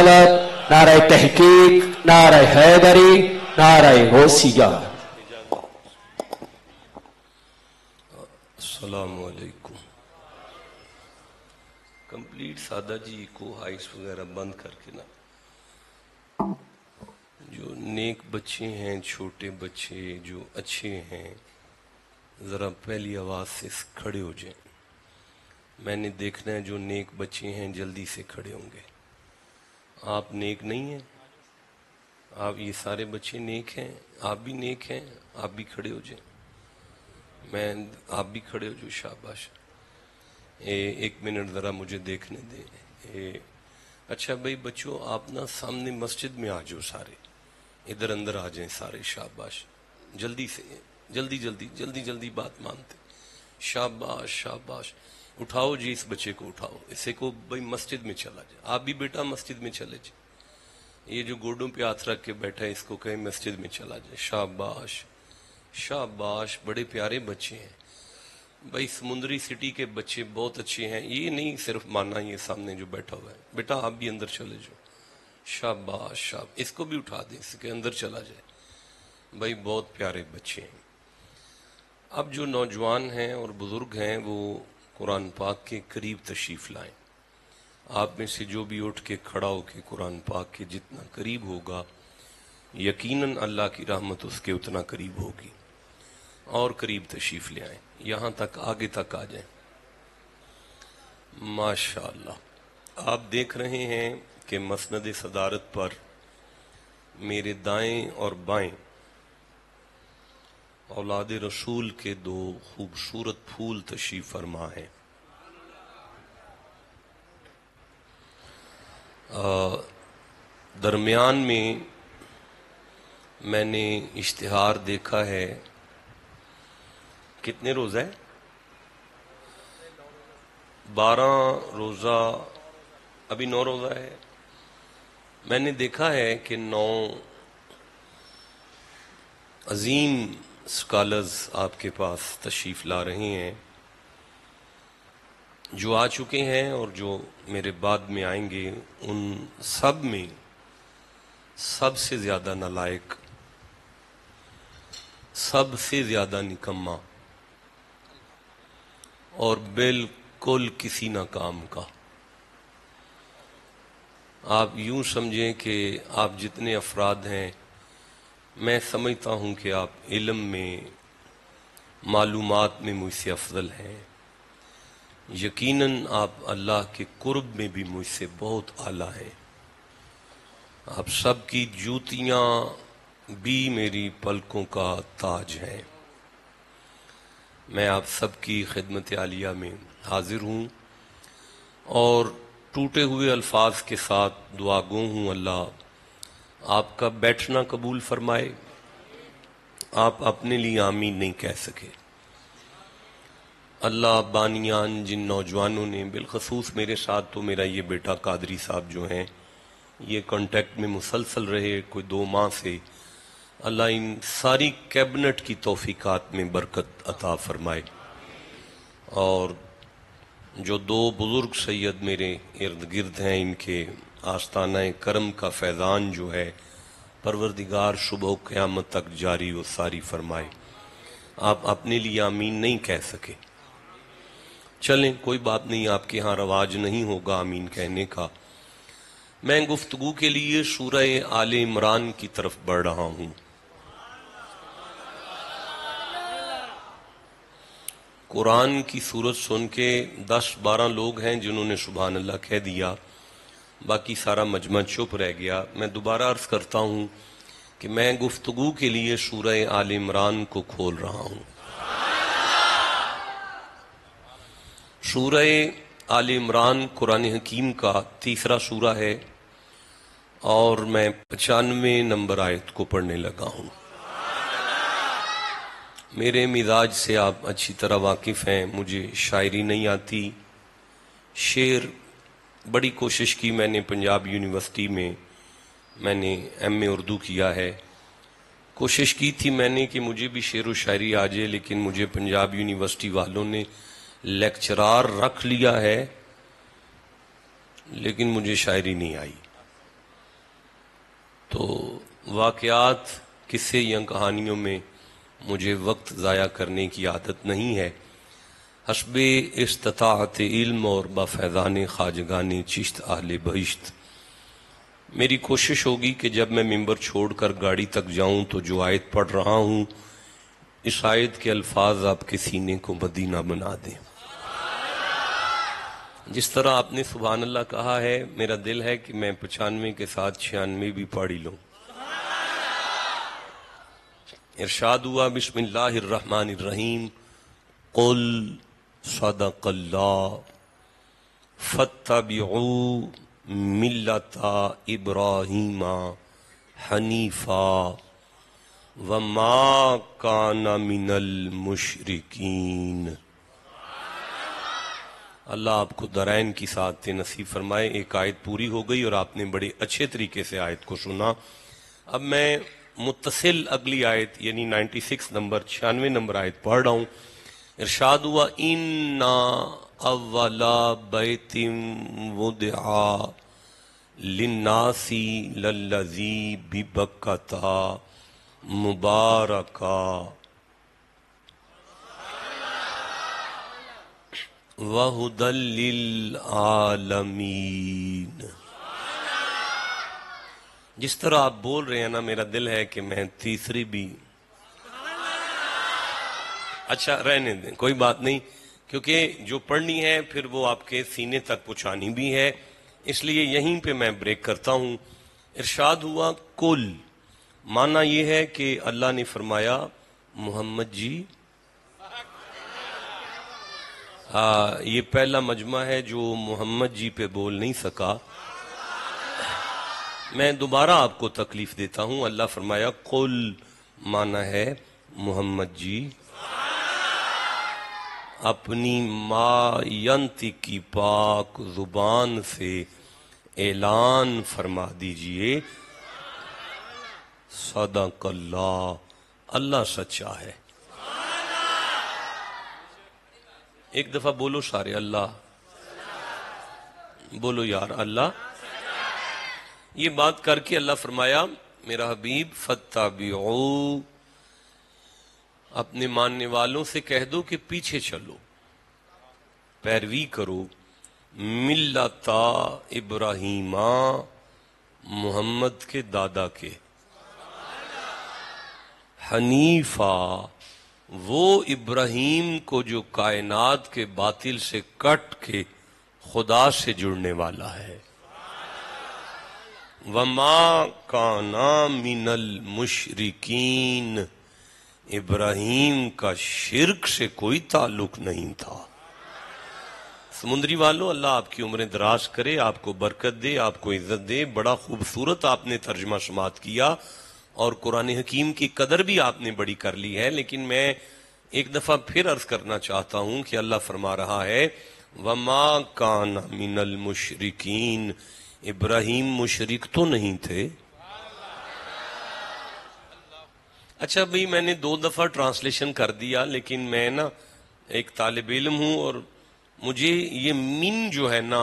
رسالت، نعرہ تحقیق، نعرہ حیدری، نعرہ غوثیہ۔ السلام علیکم۔ کمپلیٹ سادہ جی کو ہائٹس وغیرہ بند کر کے نا، جو نیک بچے ہیں، چھوٹے بچے جو اچھے ہیں، ذرا پہلی آواز سے کھڑے ہو جائیں۔ میں نے دیکھنا ہے جو نیک بچے ہیں جلدی سے کھڑے ہوں گے۔ آپ نیک نہیں ہیں؟ آپ یہ سارے بچے نیک ہیں؟ آپ بھی نیک ہیں؟ آپ بھی کھڑے ہو جائیں۔ آپ بھی کھڑے ہو جو، شاباش۔ ایک منٹ ذرا مجھے دیکھنے دیں۔ اچھا بھائی بچوں، آپ نا سامنے مسجد میں آ جاؤ، سارے ادھر اندر آ جائیں سارے، شاباش۔ جلدی سے، جلدی جلدی جلدی جلدی بات مانتے، شاباش شاباش۔ اٹھاؤ جی اس بچے کو، اٹھاؤ اسے کو بھائی مسجد میں چلا جائے۔ آپ بھی بیٹا مسجد میں چلے جائے۔ یہ جو گوڈوں پہ ہاتھ رکھ کے بیٹھا ہے اس کو کہیں مسجد میں چلا جائے۔ شاباش شاباش، بڑے پیارے بچے ہیں بھائی۔ سمندری سٹی کے بچے بہت اچھے ہیں، یہ نہیں صرف ماننا یہ سامنے جو بیٹھا ہوا ہے۔ بیٹا آپ بھی اندر چلے جاؤ، شاباش شاب۔ اس کو بھی اٹھا دیں، اس کے اندر چلا جائے بھائی، بہت پیارے بچے ہیں۔ اب جو نوجوان ہیں اور بزرگ ہیں وہ قرآن پاک کے قریب تشریف لائیں۔ آپ میں سے جو بھی اٹھ کے کھڑا ہو کے قرآن پاک کے جتنا قریب ہوگا، یقیناً اللہ کی رحمت اس کے اتنا قریب ہوگی۔ اور قریب تشریف لے آئیں، یہاں تک آگے تک آ جائیں۔ ماشاءاللہ۔ آپ دیکھ رہے ہیں کہ مسند صدارت پر میرے دائیں اور بائیں اولاد رسول کے دو خوبصورت پھول تشریف فرما ہیں۔ درمیان میں نے اشتہار دیکھا ہے، کتنے روزہ ہے؟ 12 روزہ، ابھی 9 روزہ ہے۔ میں نے دیکھا ہے کہ 9 عظیم اسکالرز آپ کے پاس تشریف لا رہے ہیں، جو آ چکے ہیں اور جو میرے بعد میں آئیں گے۔ ان سب میں سب سے زیادہ نالائق، سب سے زیادہ نکما اور بالکل کسی نہ کام کا۔ آپ یوں سمجھیں کہ آپ جتنے افراد ہیں، میں سمجھتا ہوں کہ آپ علم میں، معلومات میں مجھ سے افضل ہیں۔ یقیناً آپ اللہ کے قرب میں بھی مجھ سے بہت اعلیٰ ہیں۔ آپ سب کی جوتیاں بھی میری پلکوں کا تاج ہیں۔ میں آپ سب کی خدمت عالیہ میں حاضر ہوں اور ٹوٹے ہوئے الفاظ کے ساتھ دعا گو ہوں، اللہ آپ کا بیٹھنا قبول فرمائے۔ آپ اپنے لیے آمین نہیں کہہ سکے۔ اللہ بانیان جن نوجوانوں نے، بالخصوص میرے ساتھ تو میرا یہ بیٹا قادری صاحب جو ہیں، یہ کانٹیکٹ میں مسلسل رہے کوئی 2 ماہ سے، اللہ ان ساری کیبنٹ کی توفیقات میں برکت عطا فرمائے۔ اور جو 2 بزرگ سید میرے ارد گرد ہیں، ان کے آستانہ کرم کا فیضان جو ہے پروردگار صبح و قیامت تک جاری و ساری فرمائے۔ آپ اپنے لیے آمین نہیں کہہ سکے، چلیں کوئی بات نہیں، آپ کے ہاں رواج نہیں ہوگا آمین کہنے کا۔ میں گفتگو کے لیے سورہ آل عمران کی طرف بڑھ رہا ہوں۔ قرآن کی صورت سن کے 10-12 لوگ ہیں جنہوں نے سبحان اللہ کہہ دیا، باقی سارا مجمع چپ رہ گیا۔ میں دوبارہ عرض کرتا ہوں کہ میں گفتگو کے لیے سورہ آل عمران کو کھول رہا ہوں۔ سورہ آل عمران قرآن حکیم کا تیسرا سورہ ہے اور میں 95 نمبر آیت کو پڑھنے لگا ہوں۔ میرے مزاج سے آپ اچھی طرح واقف ہیں، مجھے شاعری نہیں آتی۔ شعر بڑی کوشش کی میں نے، پنجاب یونیورسٹی میں نے ایم اے اردو کیا ہے، کوشش کی تھی میں نے کہ مجھے بھی شعر و شاعری آ جائے، لیکن مجھے پنجاب یونیورسٹی والوں نے لیکچرار رکھ لیا ہے، لیکن مجھے شاعری نہیں آئی۔ تو واقعات، قصے یا کہانیوں میں مجھے وقت ضائع کرنے کی عادت نہیں ہے. حسب استطاعت علم اور بفیضان خواجگان چشت اہل بہشت میری کوشش ہوگی کہ جب میں ممبر چھوڑ کر گاڑی تک جاؤں تو جو آیت پڑھ رہا ہوں اس آیت کے الفاظ آپ کے سینے کو مدینہ بنا دیں. جس طرح آپ نے سبحان اللہ کہا ہے، میرا دل ہے کہ میں 95 کے ساتھ 96 بھی پڑھ ہی لوں. ارشاد ہوا بسم اللہ الرحمن الرحیم قل صدق اللہ فاتبعوا ملت ابراہیم حنیفا وما کان من المشرکین. اللہ آپ کو درائن کی سعادت نصیب فرمائے. ایک آیت پوری ہو گئی اور آپ نے بڑے اچھے طریقے سے آیت کو سنا. اب میں متصل اگلی آیت یعنی 96 نمبر 96 نمبر آیت پڑھ رہا ہوں. ارشاد ہوا اِنَّا أَوَّلَ بَيْتٍ وُضِعَ لِلنَّاسِ لَلَّذِي بِبَكَّةَ مُبَارَكًا وَهُدًى لِّلْعَالَمِينَ. جس طرح آپ بول رہے ہیں نا، میرا دل ہے کہ میں تیسری بھی اچھا رہنے دیں، کوئی بات نہیں، کیونکہ جو پڑھنی ہے پھر وہ آپ کے سینے تک پہنچانی بھی ہے، اس لیے یہیں پہ میں بریک کرتا ہوں. ارشاد ہوا کل، معنی یہ ہے کہ اللہ نے فرمایا محمد جی. یہ پہلا مجمع ہے جو محمد جی پہ بول نہیں سکا. میں دوبارہ آپ کو تکلیف دیتا ہوں. اللہ فرمایا قل، معنی ہے محمد جی اپنی ما ینطق پاک زبان سے اعلان فرما دیجئے صدق اللہ، اللہ سچا ہے. ایک دفعہ بولو سارے، اللہ بولو یار، اللہ. یہ بات کر کے اللہ فرمایا میرا حبیب فاتبعوا، اپنے ماننے والوں سے کہہ دو کہ پیچھے چلو، پیروی کرو، ملت ابراہیم، محمد کے دادا کے، حنیفہ، وہ ابراہیم کو جو کائنات کے باطل سے کٹ کے خدا سے جڑنے والا ہے. وما کانا من المشرکین، ابراہیم کا شرک سے کوئی تعلق نہیں تھا. سمندری والوں، اللہ آپ کی عمریں دراز کرے، آپ کو برکت دے، آپ کو عزت دے. بڑا خوبصورت آپ نے ترجمہ سماعت کیا اور قرآن حکیم کی قدر بھی آپ نے بڑی کر لی ہے. لیکن میں ایک دفعہ پھر عرض کرنا چاہتا ہوں کہ اللہ فرما رہا ہے وما کان من المشرکین، ابراہیم مشرک تو نہیں تھے. اچھا بھئی، میں نے 2 دفعہ ٹرانسلیشن کر دیا، لیکن میں نا ایک طالب علم ہوں اور مجھے یہ من جو ہے نا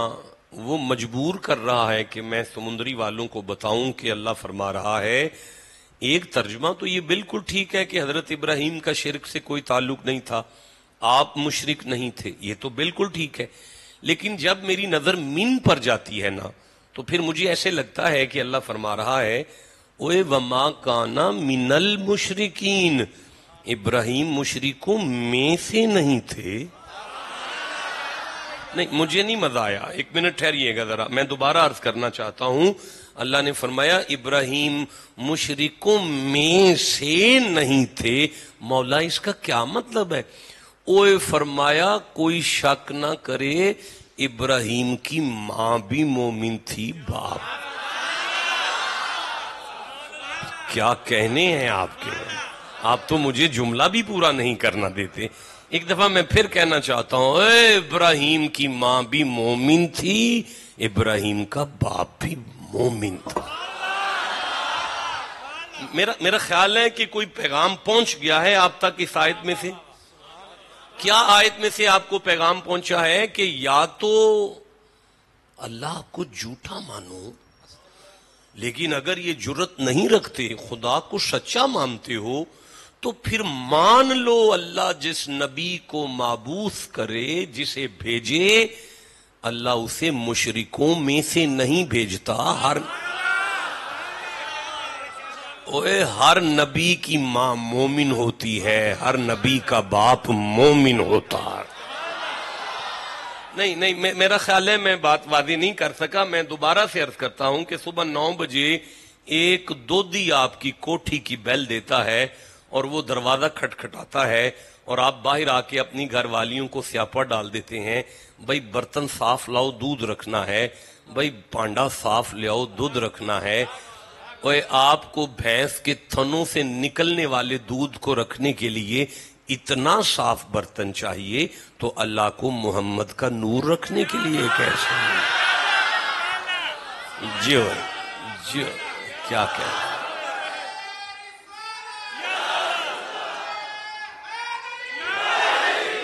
وہ مجبور کر رہا ہے کہ میں سمندری والوں کو بتاؤں کہ اللہ فرما رہا ہے. ایک ترجمہ تو یہ بالکل ٹھیک ہے کہ حضرت ابراہیم کا شرک سے کوئی تعلق نہیں تھا، آپ مشرک نہیں تھے، یہ تو بالکل ٹھیک ہے. لیکن جب میری نظر من پر جاتی ہے نا تو پھر مجھے ایسے لگتا ہے کہ اللہ فرما رہا ہے اوے وما کانا من المشرکین، ابراہیم مشرکوں میں سے نہیں تھے. نہیں، مجھے نہیں مزہ آیا. 1 منٹ ٹھہریے گا ذرا، میں دوبارہ عرض کرنا چاہتا ہوں. اللہ نے فرمایا ابراہیم مشرکوں میں سے نہیں تھے. مولا اس کا کیا مطلب ہے؟ اوے فرمایا کوئی شک نہ کرے، ابراہیم کی ماں بھی مومن تھی، باپ. کیا کہنے ہیں آپ کے، آپ تو مجھے جملہ بھی پورا نہیں کرنا دیتے. ایک دفعہ میں پھر کہنا چاہتا ہوں، اے ابراہیم کی ماں بھی مومن تھی، ابراہیم کا باپ بھی مومن تھا. میرا خیال ہے کہ کوئی پیغام پہنچ گیا ہے آپ تک اس آیت میں سے. کیا آیت میں سے آپ کو پیغام پہنچا ہے کہ یا تو اللہ کو جھوٹا مانو لیکن اگر یہ جرت نہیں رکھتے، خدا کو سچا مانتے ہو، تو پھر مان لو اللہ جس نبی کو مابعوث کرے، جسے بھیجے، اللہ اسے مشرکوں میں سے نہیں بھیجتا۔ ہر نبی کی ماں مومن ہوتی ہے، ہر نبی کا باپ مومن ہوتا ہے۔ نہیں میرا خیال ہے میں بات واضح نہیں کر سکا، میں دوبارہ سے عرض کرتا ہوں کہ صبح 9 بجے ایک دودھی آپ کی کوٹھی کی بیل دیتا ہے اور وہ دروازہ کھٹکھٹاتا ہے اور آپ باہر آ کے اپنی گھر والیوں کو سیاپا ڈال دیتے ہیں، بھائی برتن صاف لاؤ دودھ رکھنا ہے، بھائی پانڈا صاف لے آؤ دودھ رکھنا ہے۔ اور آپ کو بھینس کے تھنوں سے نکلنے والے دودھ کو رکھنے کے لیے اتنا صاف برتن چاہیے، تو اللہ کو محمد کا نور رکھنے کے لیے کیسے؟ جو کیا کہہ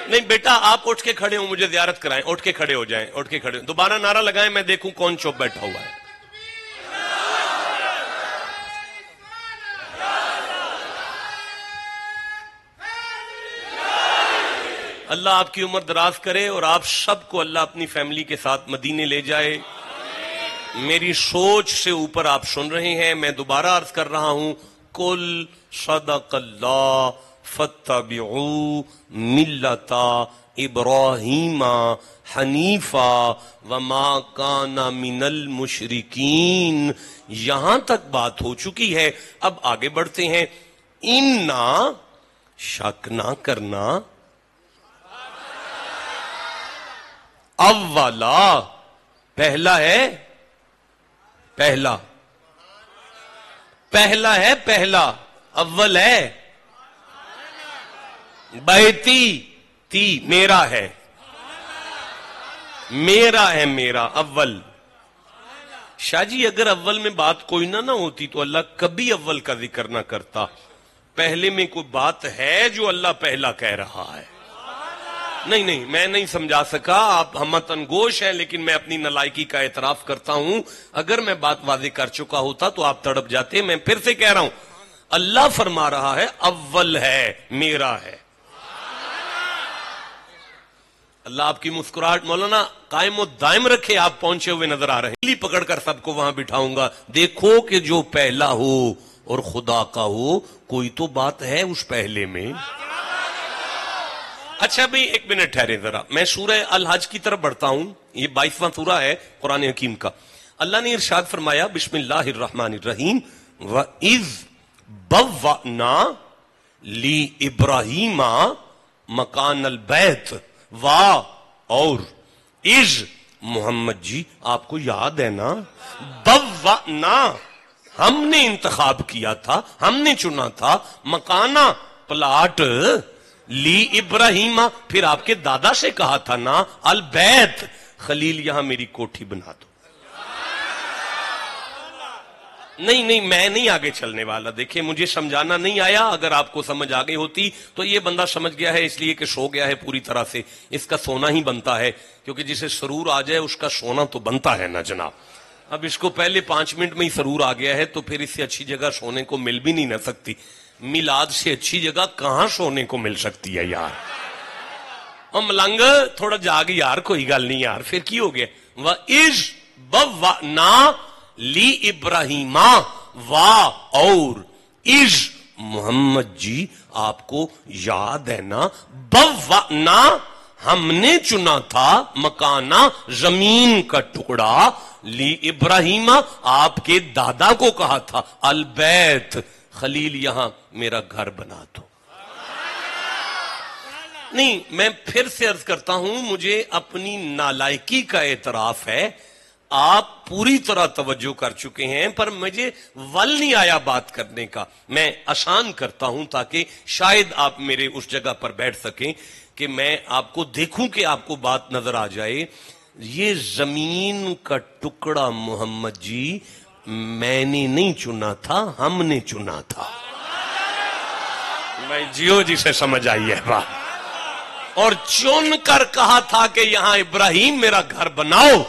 نہیں بیٹا، آپ اٹھ کے کھڑے ہوں، مجھے زیارت کرائیں، اٹھ کے کھڑے ہو جائیں، اٹھ کے کھڑے دوبارہ نعرہ لگائیں، میں دیکھوں کون چپ بیٹھا ہوا ہے۔ اللہ آپ کی عمر دراز کرے اور آپ سب کو اللہ اپنی فیملی کے ساتھ مدینے لے جائے۔ میری سوچ سے اوپر آپ سن رہے ہیں، میں دوبارہ عرض کر رہا ہوں، کل صدق اللہ فاتبعوا ملت ابراہیم حنیفا وما کان من المشرکین۔ یہاں تک بات ہو چکی ہے، اب آگے بڑھتے ہیں۔ انا، شک نہ کرنا، اولا، پہلا ہے، پہلا ہے، پہلا اول ہے، بیتی تی میرا ہے، میرا اول۔ شاہ جی اگر اول میں بات کوئی نہ ہوتی تو اللہ کبھی اول کا ذکر نہ کرتا۔ پہلے میں کوئی بات ہے جو اللہ پہلا کہہ رہا ہے؟ نہیں میں نہیں سمجھا سکا، آپ ہمتن گوش ہیں، لیکن میں اپنی نالائکی کا اعتراف کرتا ہوں۔ اگر میں بات واضح کر چکا ہوتا تو آپ تڑپ جاتے۔ میں پھر سے کہہ رہا ہوں، اللہ فرما رہا ہے اول ہے، میرا ہے۔ اللہ آپ کی مسکراہٹ مولانا قائم و دائم رکھے، آپ پہنچے ہوئے نظر آ رہے ہیں۔ پکڑ کر سب کو وہاں بٹھاؤں گا، دیکھو کہ جو پہلا ہو اور خدا کا ہو، کوئی تو بات ہے اس پہلے میں۔ اچھا بھئی ایک منٹ ٹھہرے ذرا، میں سورہ الحج کی طرف بڑھتا ہوں، یہ 22واں سورہ ہے قرآن حکیم کا۔ اللہ نے ارشاد فرمایا، بسم اللہ الرحمن الرحیم، وَإِذْ بَوَّأْنَا لِإِبْرَاهِيمَ مَكَانَ الْبَيْتِ، اور از محمد جی آپ کو یاد ہے نا، بَوَّأْنَا ہم نے انتخاب کیا تھا، ہم نے چنا تھا، مکانہ پلاٹ، لی ابراہیم پھر آپ کے دادا سے کہا تھا نا، البیت خلیل یہاں میری کوٹھی بنا دو۔ نہیں میں نہیں آگے چلنے والا، دیکھیں مجھے سمجھانا نہیں آیا، اگر آپ کو سمجھ آگئی ہوتی تو یہ بندہ سمجھ گیا ہے اس لیے کہ سو گیا ہے پوری طرح سے، اس کا سونا ہی بنتا ہے، کیونکہ جسے سرور آ جائے اس کا سونا تو بنتا ہے نا جناب۔ اب اس کو پہلے 5 منٹ میں ہی سرور آ گیا ہے تو پھر اس سے اچھی جگہ سونے کو مل بھی نہیں نہ سکتی۔ میلاد سے اچھی جگہ کہاں سونے کو مل سکتی ہے یار؟ اور ملنگ تھوڑا جاگ یار، کوئی گل نہیں یار، پھر کی ہو گیا؟ وَإِذْ بَوَّأْنَا لِإِبْرَاهِيمَ اور از محمد جی آپ کو یاد ہے نا، بَوَّأْنَا ہم نے چنا تھا، مکانہ زمین کا ٹکڑا، لی ابراہیم آپ کے دادا کو کہا تھا، البیت خلیل یہاں میرا گھر بنا دو۔ نہیں میں پھر سے عرض کرتا ہوں، مجھے اپنی نالائکی کا اعتراف ہے، آپ پوری طرح توجہ کر چکے ہیں، پر مجھے ول نہیں آیا بات کرنے کا۔ میں آسان کرتا ہوں تاکہ شاید آپ میرے اس جگہ پر بیٹھ سکیں کہ میں آپ کو دیکھوں کہ آپ کو بات نظر آ جائے۔ یہ زمین کا ٹکڑا محمد جی میں نے نہیں چنا تھا، ہم نے چنا تھا۔ میں جیو جی سے سمجھ آئی ہے بات، اور چن کر کہا تھا کہ یہاں ابراہیم میرا گھر بناؤ۔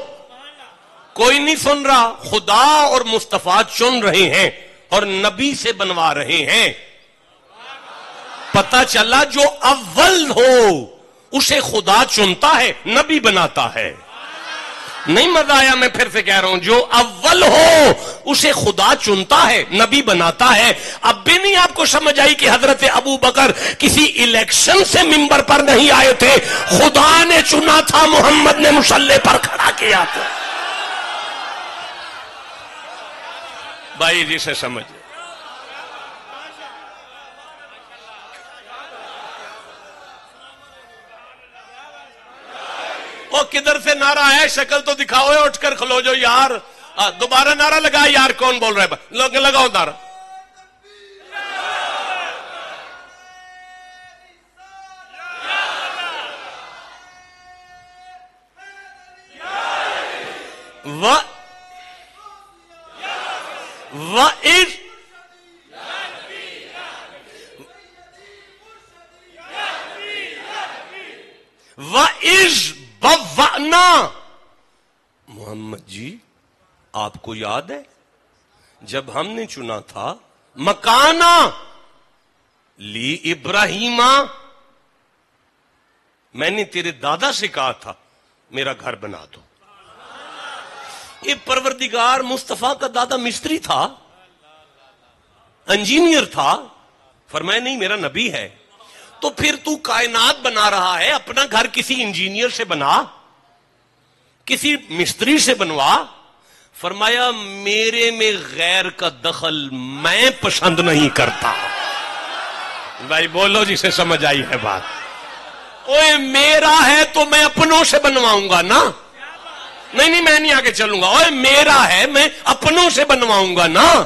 کوئی نہیں سن رہا، خدا اور مصطفیٰ چن رہے ہیں اور نبی سے بنوا رہے ہیں. پتہ چلا جو اول ہو اسے خدا چنتا ہے، نبی بناتا ہے. نہیں مزہ آیا؟ میں پھر سے کہہ رہا ہوں، جو اول ہو اسے خدا چنتا ہے، نبی بناتا ہے. اب بھی نہیں آپ کو سمجھ آئی کہ حضرت ابو بکر کسی الیکشن سے منبر پر نہیں آئے تھے، خدا نے چنا تھا، محمد نے مصلی پر کھڑا کیا تھا. بھائی جی سے سمجھ. وہ کدھر سے نعرہ ہے؟ شکل تو دکھاؤ، اٹھ کر کھلو جو یار. دوبارہ نعرہ لگا یار. کون بول رہا ہے؟ لوگ لگاؤ نعرہ. محمد جی آپ کو یاد ہے جب ہم نے چنا تھا مکانا لی ابراہیم، میں نے تیرے دادا سے کہا تھا میرا گھر بنا دو. یہ پروردگار مصطفیٰ کا دادا مستری تھا، انجینئر تھا. فرمایا نہیں میرا نبی ہے. تو پھر تو کائنات بنا رہا ہے، اپنا گھر کسی انجینئر سے بنا، کسی مستری سے بنوا. فرمایا میرے میں غیر کا دخل میں پسند نہیں کرتا. بھائی بولو جسے سمجھ آئی ہے بات. اوے میرا ہے تو میں اپنوں سے بنواؤں گا نا. نہیں میں نہیں آگے چلوں گا. اوے میرا ہے میں اپنوں سے بنواؤں گا نا.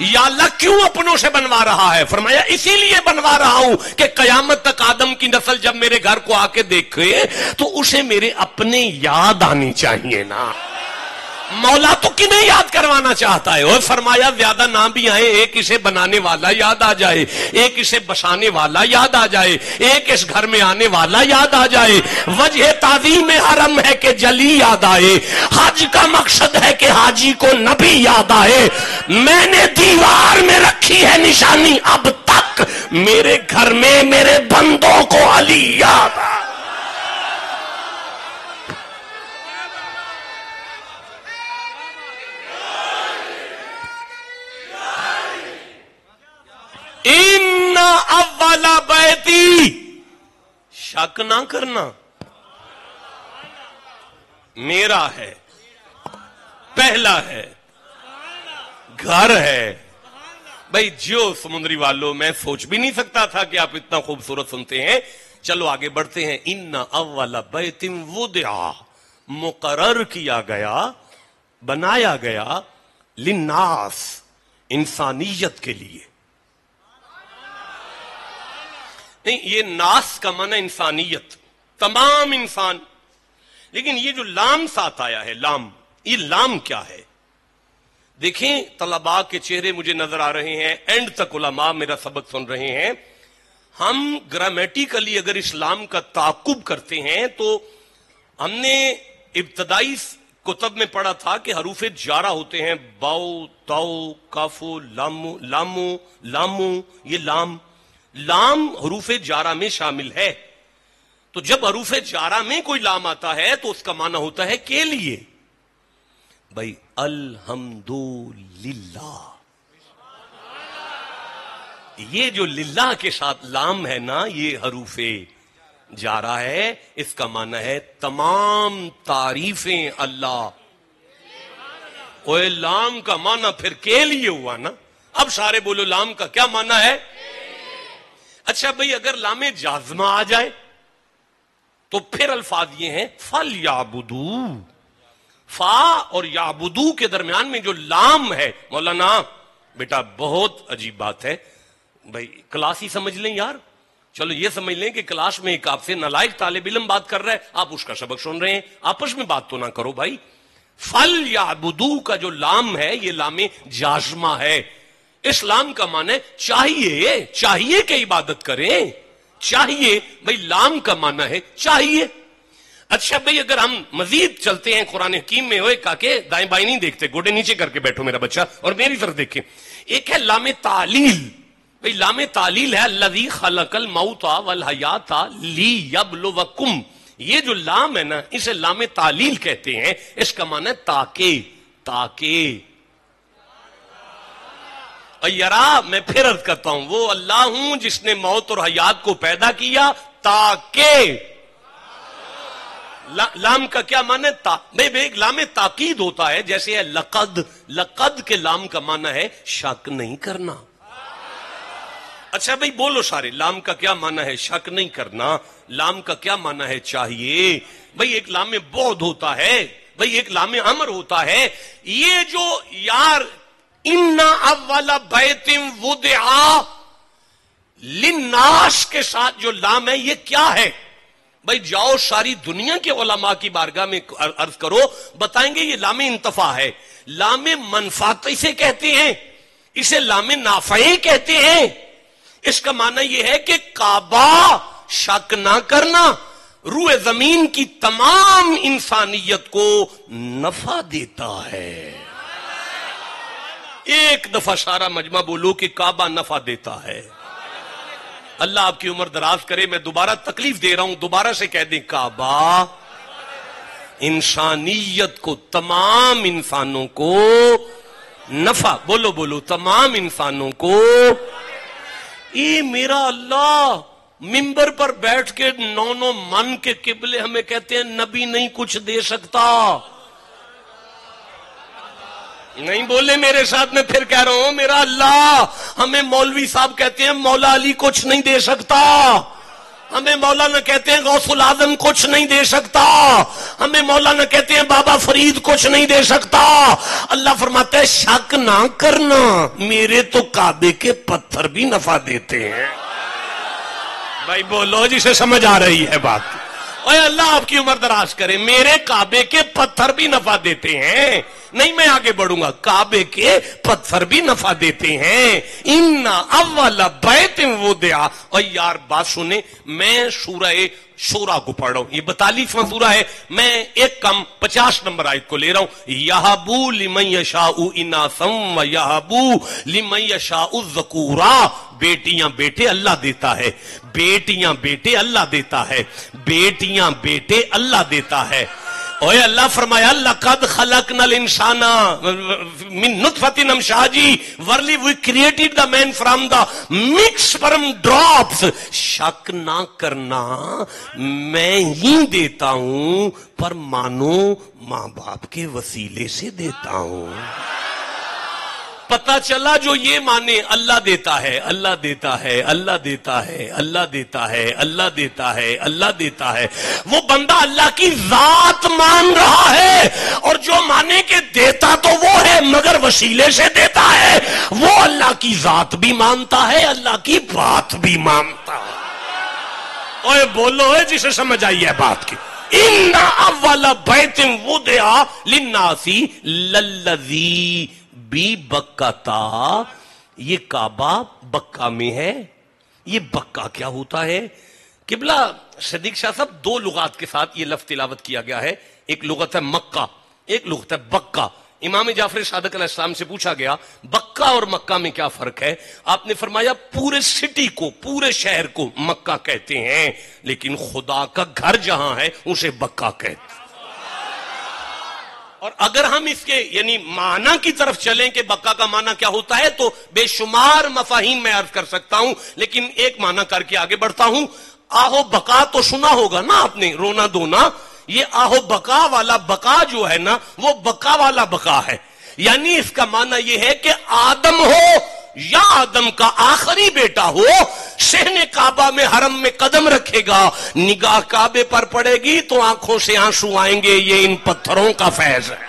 یا اللہ کیوں اپنوں سے بنوا رہا ہے؟ فرمایا اسی لیے بنوا رہا ہوں کہ قیامت تک آدم کی نسل جب میرے گھر کو آ کے دیکھے تو اسے میرے اپنے یاد آنی چاہیے نا. مولا تو کنہیں یاد کروانا چاہتا ہے؟ اور فرمایا زیادہ نہ بھی آئے، ایک اسے بنانے والا یاد آ جائے، ایک اسے بسانے والا یاد آ جائے، ایک اس گھر میں آنے والا یاد آ جائے. وجہ تعظیم حرم ہے کہ جلی یاد آئے، حج کا مقصد ہے کہ حاجی کو نبی یاد آئے. میں نے دیوار میں رکھی ہے نشانی، اب تک میرے گھر میں میرے بندوں کو علی یاد آئے. ان اول بیتی، شک نہ کرنا میرا ہے، پہلا ہے، گھر ہے. بھائی جو سمندری والوں، میں سوچ بھی نہیں سکتا تھا کہ آپ اتنا خوبصورت سنتے ہیں. چلو آگے بڑھتے ہیں. ان اول بیت وضع، مقرر کیا گیا، بنایا گیا، للناس، انسانیت کے لیے. نہیں یہ ناس کا معنی انسانیت، تمام انسان. لیکن یہ جو لام ساتھ آیا ہے، لام، یہ لام کیا ہے؟ دیکھیں طلباء کے چہرے مجھے نظر آ رہے ہیں، اینڈ تک علماء میرا سبق سن رہے ہیں. ہم گرامیٹیکلی اگر اسلام کا تعاقب کرتے ہیں تو ہم نے ابتدائی کتب میں پڑھا تھا کہ حروف جارہ ہوتے ہیں، باؤ، تاؤ، کافو، لامو، لامو، لامو. یہ لام حروف جارہ میں شامل ہے. تو جب حروف جارہ میں کوئی لام آتا ہے تو اس کا معنی ہوتا ہے کے لیے. بھائی الحمدللہ، یہ جو للہ کے ساتھ لام ہے نا، یہ حروف جارہ ہے. اس کا معنی ہے تمام تعریفیں اللہ. اوے لام کا معنی پھر کے لیے ہوا نا. اب سارے بولو لام کا کیا معنی ہے؟ اچھا بھئی اگر لام جازمہ آ جائے تو پھر الفاظ یہ ہیں فَلْيَعْبُدُوا. فا اور یعبدو کے درمیان میں جو لام ہے، مولانا بیٹا بہت عجیب بات ہے. بھئی کلاس ہی سمجھ لیں یار. چلو یہ سمجھ لیں کہ کلاس میں ایک آپ سے نالائق طالب علم بات کر رہا ہے، آپ اس کا سبق سن رہے ہیں، آپس میں بات تو نہ کرو بھائی. فَلْيَعْبُدُوا کا جو لام ہے یہ لام جازمہ ہے. اسلام کا معنی چاہیے کہ عبادت کریں، چاہیے. بھئی لام کا معنی ہے چاہیے. اچھا بھئی اگر ہم مزید چلتے ہیں قرآن حکیم میں، ہوئے کاکے دائیں بائیں نہیں دیکھتے، گوڑے نیچے کر کے بیٹھو میرا بچہ اور میری طرف دیکھیں. ایک ہے لام تعلیل. بھئی لام تعلیل ہے الذی خلق الموت والحیات لیبلوکم. یہ جو لام ہے نا اسے لام تعلیل کہتے ہیں. اس کا معنی ہے تاکہ. اور یرا میں پھر عرض کرتا ہوں، وہ اللہ ہوں جس نے موت اور حیات کو پیدا کیا تاکہ. لام کا کیا معنی ہے؟ ایک لام تاکید ہوتا ہے، جیسے ہے لقد کے لام کا معنی ہے شک نہیں کرنا. اچھا بھئی بولو سارے، لام کا کیا معنی ہے؟ شک نہیں کرنا. لام کا کیا معنی ہے؟ چاہیے. بھئی ایک لام بعد ہوتا ہے، بھئی ایک لام امر ہوتا ہے. یہ جو یار ان اول بیت وضع للناس کے ساتھ جو لام ہے یہ کیا ہے؟ بھئی جاؤ ساری دنیا کے علماء کی بارگاہ میں عرض کرو، بتائیں گے یہ لام انتفاع ہے. لام منفعت اسے کہتے ہیں، اسے لام نافعی کہتے ہیں. اس کا معنی یہ ہے کہ کعبہ شک نہ کرنا روح زمین کی تمام انسانیت کو نفع دیتا ہے. ایک دفعہ سارا مجمع بولو کہ کعبہ نفع دیتا ہے. اللہ آپ کی عمر دراز کرے. میں دوبارہ تکلیف دے رہا ہوں، دوبارہ سے کہہ دیں، کعبہ انسانیت کو، تمام انسانوں کو نفع. بولو تمام انسانوں کو. اے میرا اللہ، منبر پر بیٹھ کے 9 من کے قبلے ہمیں کہتے ہیں نبی نہیں کچھ دے سکتا. نہیں بولے میرے ساتھ، میں پھر کہہ رہا ہوں، میرا اللہ ہمیں مولوی صاحب کہتے ہیں مولا علی کچھ نہیں دے سکتا. ہمیں مولانا کہتے ہیں غوث العظم کچھ نہیں دے سکتا. ہمیں مولانا کہتے ہیں بابا فرید کچھ نہیں دے سکتا. اللہ فرماتا ہے شک نہ کرنا، میرے تو کعبے کے پتھر بھی نفع دیتے ہیں. بھائی بولو جسے سمجھ آ رہی ہے بات. اے اللہ آپ کی عمر دراز کرے، میرے کعبے کے پتھر بھی نفع دیتے ہیں. نہیں میں آگے بڑھوں گا، کعبے کے پتھر بھی نفع دیتے ہیں. ان اول بیت وضع. اور یار بات سنیں، میں سورہ شورا کو پڑھ رہا ہوں، یہ 42واں سورہ ہے. میں ایک کم 50 نمبر آیت کو لے رہا ہوں. یہبو لمن یشاء اناثا ویہبو لمن یشاء الذکورا. بیٹیاں بیٹے اللہ دیتا ہے، بیٹیاں بیٹے اللہ دیتا ہے، بیٹیاں بیٹے اللہ دیتا ہے. اوے اللہ فرمایا لقد خلقنا الانسان من نطفۃ امشاج verily we created the man from the mix from drops. شک نہ کرنا میں ہی دیتا ہوں، پر مانو ماں باپ کے وسیلے سے دیتا ہوں. پتہ چلا جو یہ مانے اللہ دیتا ہے، اللہ دیتا ہے، اللہ دیتا ہے، اللہ دیتا ہے، اللہ دیتا ہے، اللہ دیتا ہے، وہ بندہ اللہ کی ذات مان رہا ہے. اور جو مانے کہ دیتا تو وہ ہے مگر وسیلے سے دیتا ہے، وہ اللہ کی ذات بھی مانتا ہے، اللہ کی بات بھی مانتا ہے. اوے بولو ہے جسے سمجھ آئی ہے بات کی. ان اول بیت وضع للناس للذی بھی بکتا. یہ کعبہ بکہ میں ہے. یہ بکہ کیا ہوتا ہے؟ قبلہ صدیق شاہ صاحب 2 لغات کے ساتھ یہ لفظ تلاوت کیا گیا ہے. ایک لغت ہے مکہ، ایک لغت ہے بکہ. امام جعفر صادق علیہ السلام سے پوچھا گیا بکہ اور مکہ میں کیا فرق ہے؟ آپ نے فرمایا پورے سٹی کو، پورے شہر کو مکہ کہتے ہیں، لیکن خدا کا گھر جہاں ہے اسے بکہ کہتے ہیں. اور اگر ہم اس کے یعنی معنی کی طرف چلیں کہ بکا کا معنی کیا ہوتا ہے تو بے شمار مفاہیم میں عرض کر سکتا ہوں، لیکن ایک معنی کر کے آگے بڑھتا ہوں. آہو بکا تو سنا ہوگا نا آپ نے، رونا دونا. یہ آہو بکا والا بکا جو ہے نا وہ بکا والا بکا ہے. یعنی اس کا معنی یہ ہے کہ آدم ہو یا آدم کا آخری بیٹا ہو، صحن کعبہ میں حرم میں قدم رکھے گا، نگاہ کعبے پر پڑے گی تو آنکھوں سے آنسو آئیں گے. یہ ان پتھروں کا فیض ہے.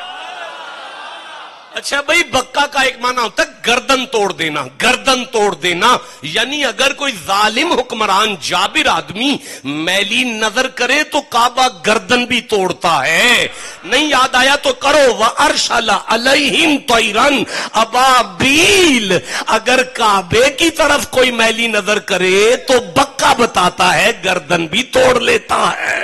اچھا بھائی بکا کا ایک معنی ہوتا ہے گردن توڑ دینا، گردن توڑ دینا. یعنی اگر کوئی ظالم حکمران جابر آدمی میلی نظر کرے تو کعبہ گردن بھی توڑتا ہے. نہیں یاد آیا تو کرو. وَأَرْسَلَ عَلَيْهِمْ طَيْرًا أَبَابِيلَ. اگر کعبے کی طرف کوئی میلی نظر کرے تو بکا بتاتا ہے گردن بھی توڑ لیتا ہے.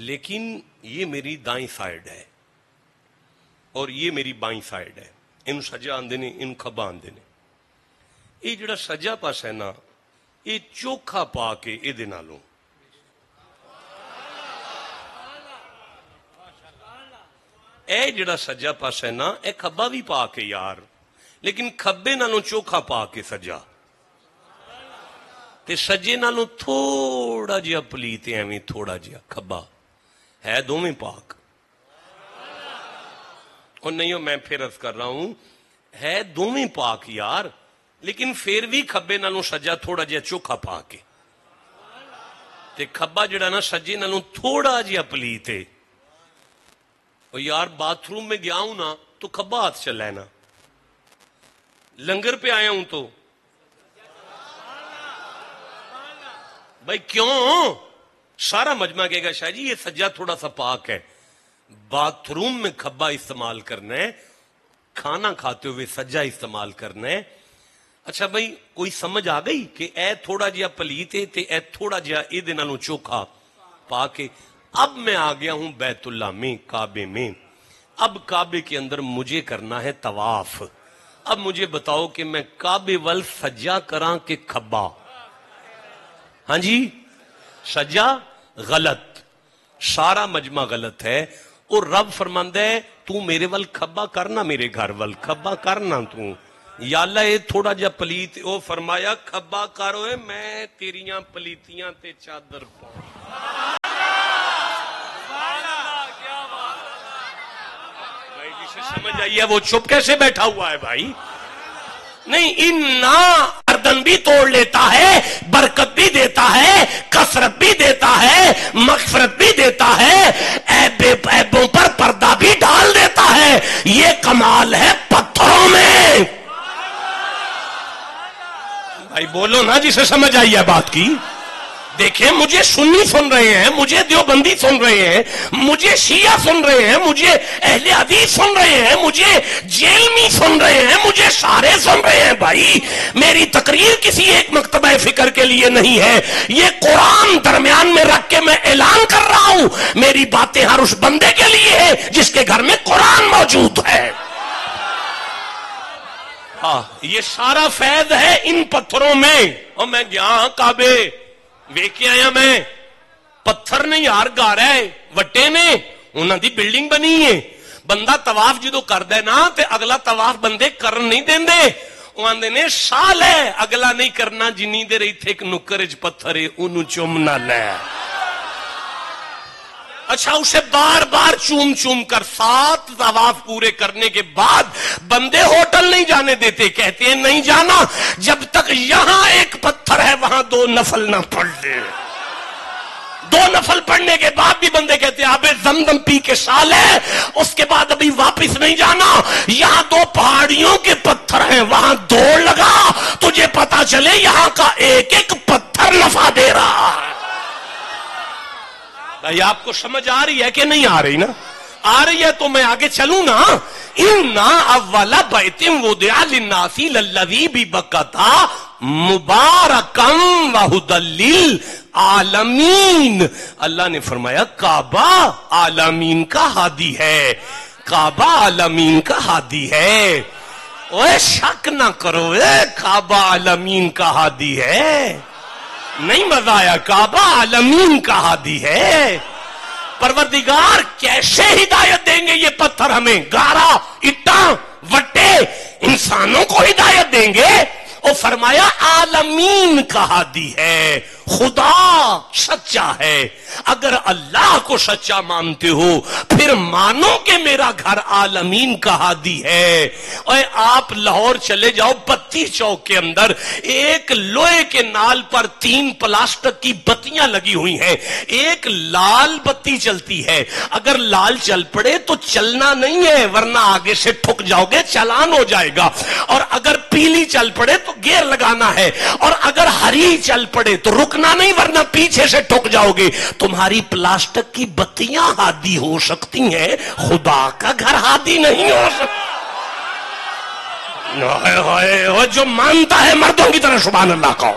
لیکن یہ میری دائیں سائڈ ہے اور یہ میری بائیں سائڈ ہے. ان سجا آندے نے, ان کھبا آندے نے. یہ جڑا سجا پاس ہے نا, یہ چوکھا پا کے یہ دے نالوں اے جڑا سجا پاس ہے نا, اے کھبا بھی پا کے یار, لیکن کھبے نالوں چوکھا پا کے سجا تے سجے نالوں تھوڑا جہا پلیت ایویں تھوڑا جہا کھبا ہے, دونوں پاک. اور نہیں ہو, میں پھر عرض کر رہا ہوں, ہے دونوں پاک یار, لیکن پھر بھی کھبے نالوں سجا تھوڑا جہا چوکھا پا کے تے کھبا جڑا نا سجے نالوں تھوڑا جہا پلیت ہے. اور یار باتھ روم میں گیا ہوں نا تو کھبا ہاتھ چل ہے نا, لنگر پہ آیا ہوں تو بھائی کیوں, سارا مجمع کہے گا شاہ جی یہ سجا تھوڑا سا پاک ہے. باتھ روم میں کھبا استعمال کرنا ہے, کھانا کھاتے ہوئے سجا استعمال کرنا ہے. اچھا بھائی کوئی سمجھ آ گئی کہ اے تھوڑا جہا پلیت ہے تے اے تھوڑا جہا اے دے نالوں چوکھا پا کے. اب میں آ گیا ہوں بیت اللہ میں, کعبے میں. اب کعبے کے اندر مجھے کرنا ہے طواف. اب مجھے بتاؤ کہ میں کعبے وال سجا کراں کہ کھبا؟ ہاں جی, سجا غلط, سارا مجمع غلط ہے. اور رب فرماندا ہے تو میرے ول کھبا کرنا, میرے گھر ول کھبا کرنا تو. یا اللہ یہ تھوڑا جا پلیت, او فرمایا کھبا کرو, میں تیریاں پلیتیاں تے چادر پاؤں. بھائی جسے سمجھ آئی ہے وہ چپ کیسے بیٹھا ہوا ہے بھائی؟ نہیں, گردن بھی توڑ لیتا ہے, برکت بھی دیتا ہے, کثرت بھی دیتا ہے, مغفرت بھی دیتا ہے, عیبوں پر پردہ بھی ڈال دیتا ہے. یہ کمال ہے پتھروں میں. بھائی بولو نا جسے سمجھ آئی ہے بات کی. دیکھیں مجھے سنی سن رہے ہیں, مجھے دیوبندی سن رہے ہیں, مجھے شیعہ سن رہے ہیں, مجھے اہل حدیث سن رہے ہیں, مجھے جیلمی سن رہے ہیں, مجھے سارے سن رہے ہیں. بھائی میری تقریر کسی ایک مکتبہ فکر کے لیے نہیں ہے, یہ قرآن درمیان میں رکھ کے میں اعلان کر رہا ہوں. میری باتیں ہر اس بندے کے لیے ہے جس کے گھر میں قرآن موجود ہے. ہاں یہ سارا فیض ہے ان پتھروں میں. اور میں گیا کعبے ویکھ کے آیا, میں پتھر نہیں یار گار ہے, وٹے نے, انہاں دی بلڈنگ بنی ہے. بندہ طواف جدو کردا ہے نا تے اگلا طواف بندے کرن نہیں دیندے, وہ آندے نے سال ہے اگلا نہیں کرنا جنی دیر ایتھے ایک نکر وچ پتھر ہے اونوں چومنا لے. اچھا اسے بار بار چوم چوم کر 7 طواف پورے کرنے کے بعد بندے ہوٹل نہیں جانے دیتے, کہتے ہیں نہیں جانا جب تک یہاں ایک پتھر ہے وہاں 2 نفل نہ پڑھ لے. 2 نفل پڑھنے کے بعد بھی بندے کہتے ہیں آبے زمزم پی کے سال ہے, اس کے بعد ابھی واپس نہیں جانا, یہاں 2 پہاڑیوں کے پتھر ہیں وہاں دوڑ لگا, تجھے پتا چلے یہاں کا ایک ایک پتھر نفع دے رہا ہے. بھائی آپ کو سمجھ آ رہی ہے کہ نہیں آ رہی؟ نا آ رہی ہے تو میں آگے چلوں نا. اِنَّ أَوَّلَ بَيْتٍ وُضِعَ لِلنَّاسِ لَلَّذِي بِبَكَّةَ مُبَارَكًا وَهُدًى لِّلْعَالَمِينَ. اللہ نے فرمایا کعبہ عالمین کا ہادی ہے, کعبہ عالمین کا ہادی ہے. اوے شک نہ کرو, کعبہ عالمین کا ہادی ہے. نہیں مزہ آیا, کعبہ عالمین کا ہادی ہے. پروردگار کیسے ہدایت دیں گے یہ پتھر ہمیں؟ گارا, اٹاں, وٹے انسانوں کو ہدایت دیں گے. اور فرمایا عالمین کا ہادی ہے, خدا سچا ہے. اگر اللہ کو سچا مانتے ہو پھر مانو کہ میرا گھر عالمین کا ہادی ہے. اور آپ لاہور چلے جاؤ, بتی چوک کے اندر ایک لوہے کے نال پر 3 پلاسٹک کی بتیاں لگی ہوئی ہیں. ایک لال بتی چلتی ہے, اگر لال چل پڑے تو چلنا نہیں ہے ورنہ آگے سے ٹھک جاؤ گے, چالان ہو جائے گا. اور اگر پیلی چل پڑے تو گیئر لگانا ہے, اور اگر ہری چل پڑے تو رکنا نہیں ورنہ پیچھے سے ٹھک جاؤ گے. تمہاری پلاسٹک کی بتیاں ہادی ہو سکتی ہیں, خدا کا گھر ہادی نہیں ہو سکتا. جو مانتا ہے مردوں کی طرح سبحان اللہ کہو.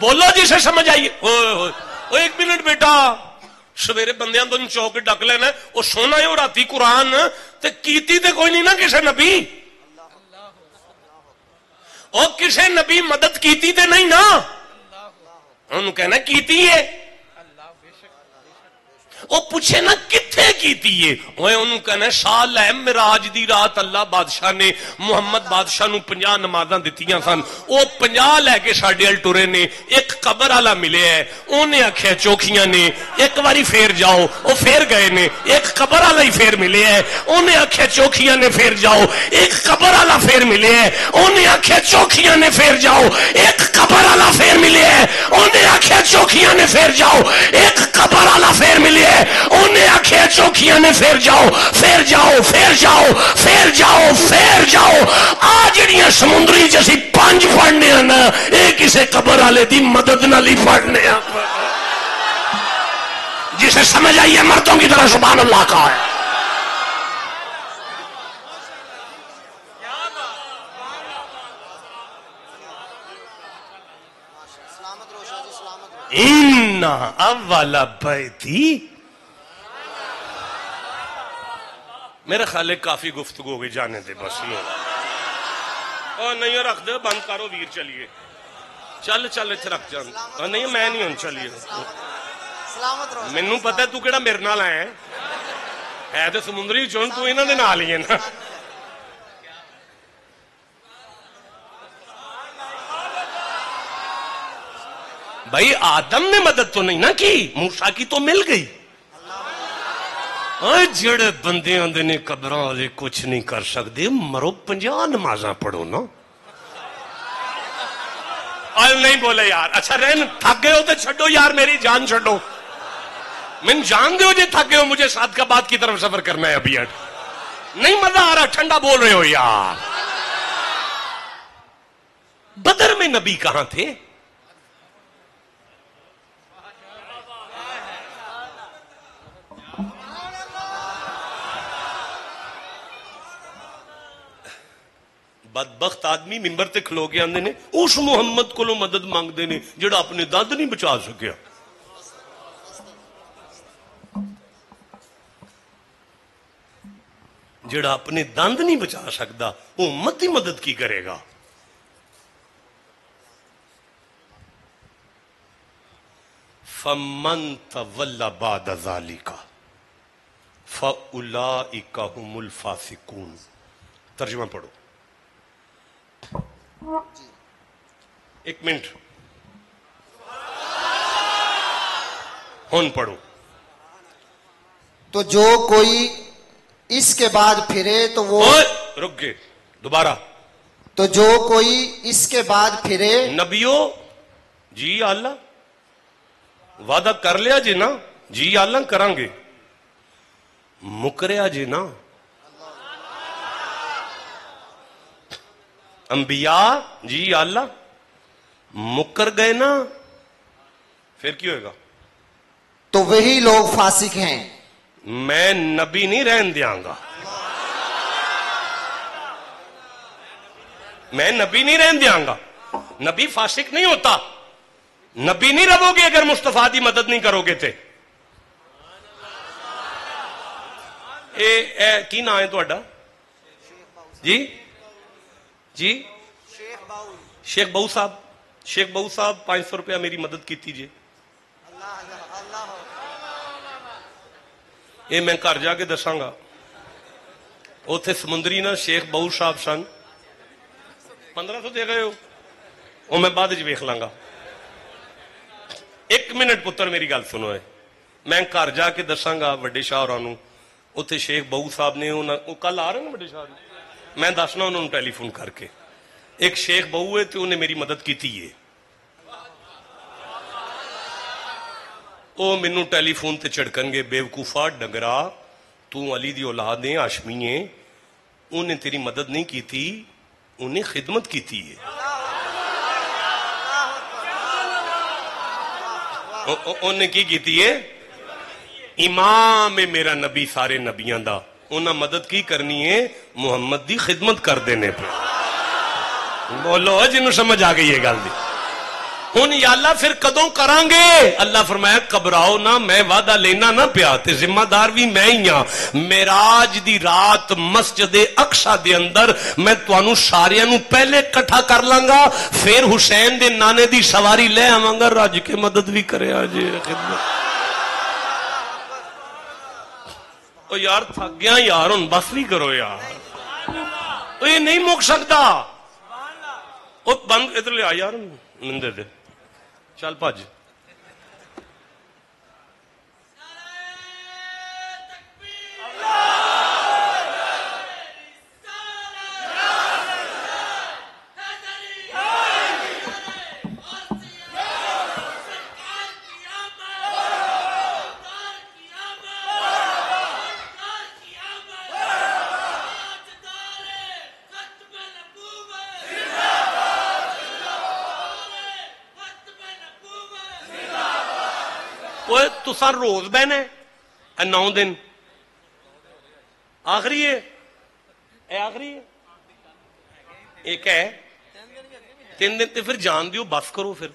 بولو جسے سمجھ آئیے. ایک منٹ بیٹا, سویرے بندیاں تو چوک ڈک لینا, وہ سونا ہے وہ راتی قرآن تے کیتی تے کوئی نہیں نا کسے نبی, اور کسے نبی مدد کیتی تے نہیں نا, انہوں کہنا کیتی ہے. وہ پوچھے نا کتھے کیتی ہے, انہوں کہنا سال ہے معراج دی رات اللہ بادشاہ نے محمد بادشاہ نو 50 نمازاں دتیاں سن, وہ 50 لے کے ساڈے ال ٹرے نے, ایک قبر والا ملے ہے, انہیں آخیا چوکھیاں نے ایک باری پھر جاؤ, وہ پھر گئے نے, ایک قبر والا ہی پھر ملے ہے, انہیں آخیا چوکھیاں نے پھر جاؤ, ایک قبر والا پھر ملے ہے, انہیں آخیا چوکھیاں نے پھر جاؤ, ایک قبر والا پھر ملے ہے, انہیں آخیا چوکھیاں نے پھر جاؤ, ایک قبر والا پھر ملے ہے, انہیں آخیا چوکھیاں نے پھر جاؤ, پھر جاؤ, پھر جاؤ, پھر جاؤ, پھر جاؤ. آ جڑیاں سمندری جیسی 5 پڑھنے ہیں نا, یہ کسی قبر والے دی مدد نال ہی پڑھنے ہیں. جسے سمجھ آئیے مردوں کی طرح سبحان اللہ کا ہے. ان اول بیتی, میرا خیال ہے کافی گفتگو ہو گئی, جانے دے بس. نہیں رکھ دے, بند کرو ویر, چلیے چل چل اتنے رکھ جان. نہیں میں نہیں ہوں, چلیے. مینوں پتا تو کہڑا میرے نال آیا ہے تو سمندری چون, تو انہاں دے نال ہی ہے نا. بھائی آدم نے مدد تو نہیں نا کی, موسیٰ کی تو مل گئی. جڑے بندے آندے نے قبراں والے کچھ نہیں کر سکتے, مرو 50 نمازاں پڑھو نا. نہیں بولے یار, اچھا رہن تھک گئے ہو تو چھڈو یار, میری جان چھڈو. میں جان دے ہو جی تھک گئے ہو, مجھے صادقآباد کی طرف سفر کرنا ہے ابھی. نہیں مزہ آ رہا, ٹھنڈا بول رہے ہو یار. بدر میں نبی کہاں تھے؟ بدبخت آدمی ممبر تے کھلو کے آندے نے اس محمد کو مدد مانگ دے نے جڑا اپنے دند نہیں بچا سکیا. جڑا اپنے دند نہیں بچا سکتا وہ امت ہی مدد کی کرے گا. فمن تولى بعد ذلك فاولئک هم الفاسقون. ترجمہ پڑھو. ایک منٹ ہون پڑھو. تو جو کوئی اس کے بعد پھرے تو وہ, رک گئے دوبارہ. تو جو کوئی اس کے بعد پھرے, نبیو جی اللہ وعدہ کر لیا جی نا, جی اللہ کریں گے, مکریا جی نا. انبیاء جی اللہ مکر گئے نا, پھر کیا ہوئے گا؟ تو وہی لوگ فاسق ہیں. میں نبی نہیں رہن دیاں گا, میں نبی نہیں رہن دیاں گا. نبی فاسق نہیں ہوتا, نبی نہیں رہو گے اگر مصطفیٰ دی مدد نہیں کرو گے. تھے کی نام ہے تہاڈا جی؟ جی شیخ بہو صاحب. شیخ بہو صاحب 500 روپیہ میری مدد کی تیجیے. یہ میں گھر جا کے دساں گا. اوتھے سمندری نا شیخ بہو صاحب سن, 1500 دے گئے ہو, وہ میں بعد وچ ویکھ لاں گا. 1 منٹ پتر میری گل سنو ہے, میں گھر جا کے دساں گا وڈے شاہ ہوراں نوں. اوتھے شیخ بہو صاحب نے, وہ کل آ رہے نا وڈے شاہ, میں دسنا انہوں نے ٹیلی فون کر کے. ایک شیخ بہو ہے تو انہیں میری مدد کی تھی. وہ مینوں ٹیلی فون تے چڑکن گے, بیوقوفا ڈنگرا تو علی دی اولاد ہیں, ہاشمی ہیں, انہیں تیری مدد نہیں کی تھی, انہیں خدمت کی تھی. انہیں کی کیتی ہے؟ امام میرا نبی سارے نبیاں دا, انہیں مدد کی کرنی ہے محمد دی خدمت کر دینے پہ. بولو جنہوں سمجھ آ گئی یہ گل دی. ہن یا اللہ پھر کدوں کران گے؟ اللہ فرمایا گھبراؤ نہ، میں وعدہ لینا نہ پیا تے ذمہ دار بھی میں ہی ہاں۔ معراج دی رات مسجد اقصی دے اندر میں تانوں ساریاں نوں پہلے اکٹھا کر لاں گا، پھر حسین دے نانے دی سواری لے آواں گا، رج کے مدد بھی کرے آ جے خدمت۔ او یار تھک گیا یار، ہن بس بھی کرو یار، او یہ نہیں مک سکتا۔ او بند ادھر لے آ یار، مندر دے چل بھج۔ تساں روز بہنا ہے 9 دن آخری ہے، اے آخری ہے، ایک ہے 3 دن تے پھر جان دیو، بس کرو، پھر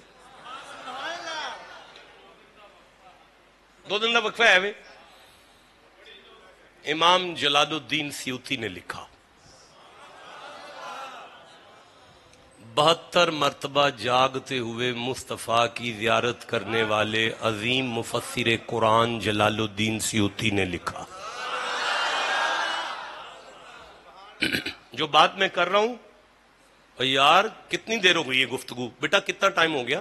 2 دن کا وقفہ ہے۔ امام جلال الدین سیوطی نے لکھا 72 مرتبہ جاگتے ہوئے مصطفیٰ کی زیارت کرنے والے عظیم مفسر قرآن جلال الدین سیوطی نے لکھا، جو بات میں کر رہا ہوں یار کتنی دیر ہو گئی ہے گفتگو؟ بیٹا کتنا ٹائم ہو گیا؟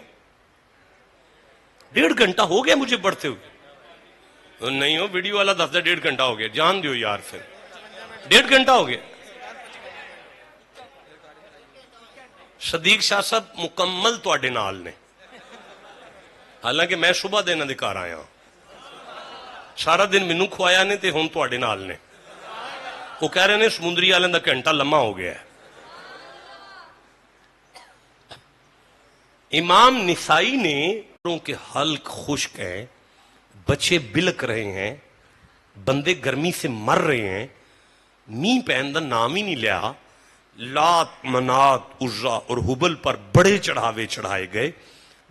1.5 گھنٹہ ہو گیا مجھے بڑھتے ہوئے؟ نہیں ہو ویڈیو والا 1.5 گھنٹہ ہو گیا، جان دیو یار، پھر 1.5 گھنٹہ ہو گیا۔ صدیق شاہ صاحب مکمل تواڈے نال نے، حالانکہ میں صبح دے انہاں دے گھر آیا، سارا دن مینوں کھوایا نے تے ہن تواڈے نال نے۔ وہ کہہ رہے نے سمندری والے دا گھنٹہ لمحہ ہو گیا ہے۔ امام نسائی نے کہ حلق خشک ہے، بچے بلک رہے ہیں، بندے گرمی سے مر رہے ہیں، مینہ پہن دا نام ہی نہیں لیا، لات منات عزا اور حبل پر بڑے چڑھاوے چڑھائے گئے،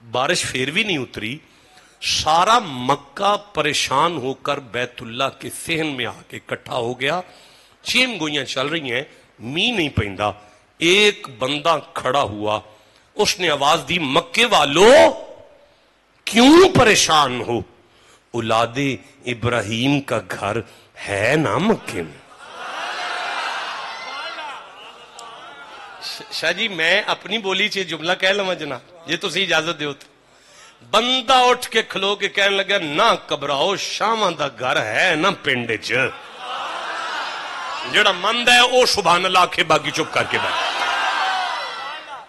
بارش پھر بھی نہیں اتری، سارا مکہ پریشان ہو کر بیت اللہ کے صحن میں آ کے اکٹھا ہو گیا، چیم گوئیاں چل رہی ہیں، مینہ نہیں پہندا، ایک بندہ کھڑا ہوا، اس نے آواز دی مکے والو کیوں پریشان ہو؟ اولاد ابراہیم کا گھر ہے نا مکے میں۔ شاہ جی میں اپنی بولی چے جملہ کہہ لوں جناب جی تسی اجازت دیو تو۔ بندہ اٹھ کے کھلو کے کہنے لگا نہ گھبراؤ، شاواں دا گھر ہے نا پنڈ چ، جڑا مند ہے او سبحان اللہ کے باقی چپ کر کے بیٹھ۔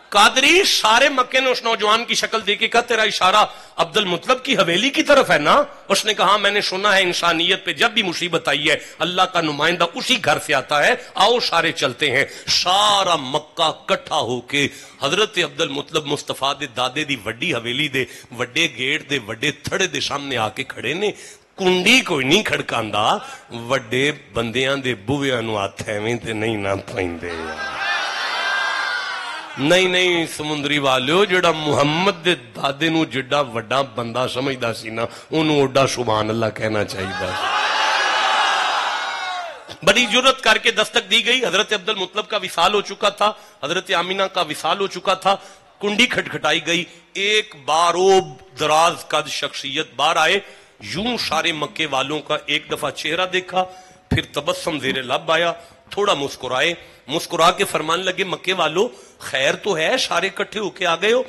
قادری سارے مکے نے اس نوجوان کی شکل دیکھی، کہا تیرا اشارہ عبد المطلب کی حویلی کی طرف ہے نا؟ اس نے کہا میں نے سنا ہے انسانیت پہ جب بھی مصیبت آئی ہے اللہ کا نمائندہ اسی گھر سے آتا ہے، آؤ سارے چلتے ہیں۔ سارا مکہ کٹھا ہو کے حضرت عبد المطلب مصطفیٰ دے دادے دی وڈی حویلی دے وڈے گیٹ دے وڈے تھڑے دے سامنے آ کے کھڑے نے، کنڈی کوئی نہیں کھڑکاندا، وڈے بندیاں دے بویاں نو ہاتھ ایویں تے نہیں نہ پیندے۔ نہیں سمندری والیو، جڑا محمد دے دادے نو جڑا وڈا بندہ سمجھدا سی نا، انہوں اوڈا سبحان اللہ کہنا چاہیے۔ بڑی جرت کر کے دستک دی گئی، حضرت عبد المطلب کا وصال ہو چکا تھا، حضرت آمینہ کا وصال ہو چکا تھا، کنڈی کھٹکھٹائی گئی، ایک باروب دراز قد شخصیت باہر آئے، یوں سارے مکے والوں کا ایک دفعہ چہرہ دیکھا، پھر تبسم زیر لب آیا، تھوڑا مسکرائے، مسکرا کے فرمان لگے مکے والو خیر تو ہے، سارے کٹھے ہو کے آ گئے ہو۔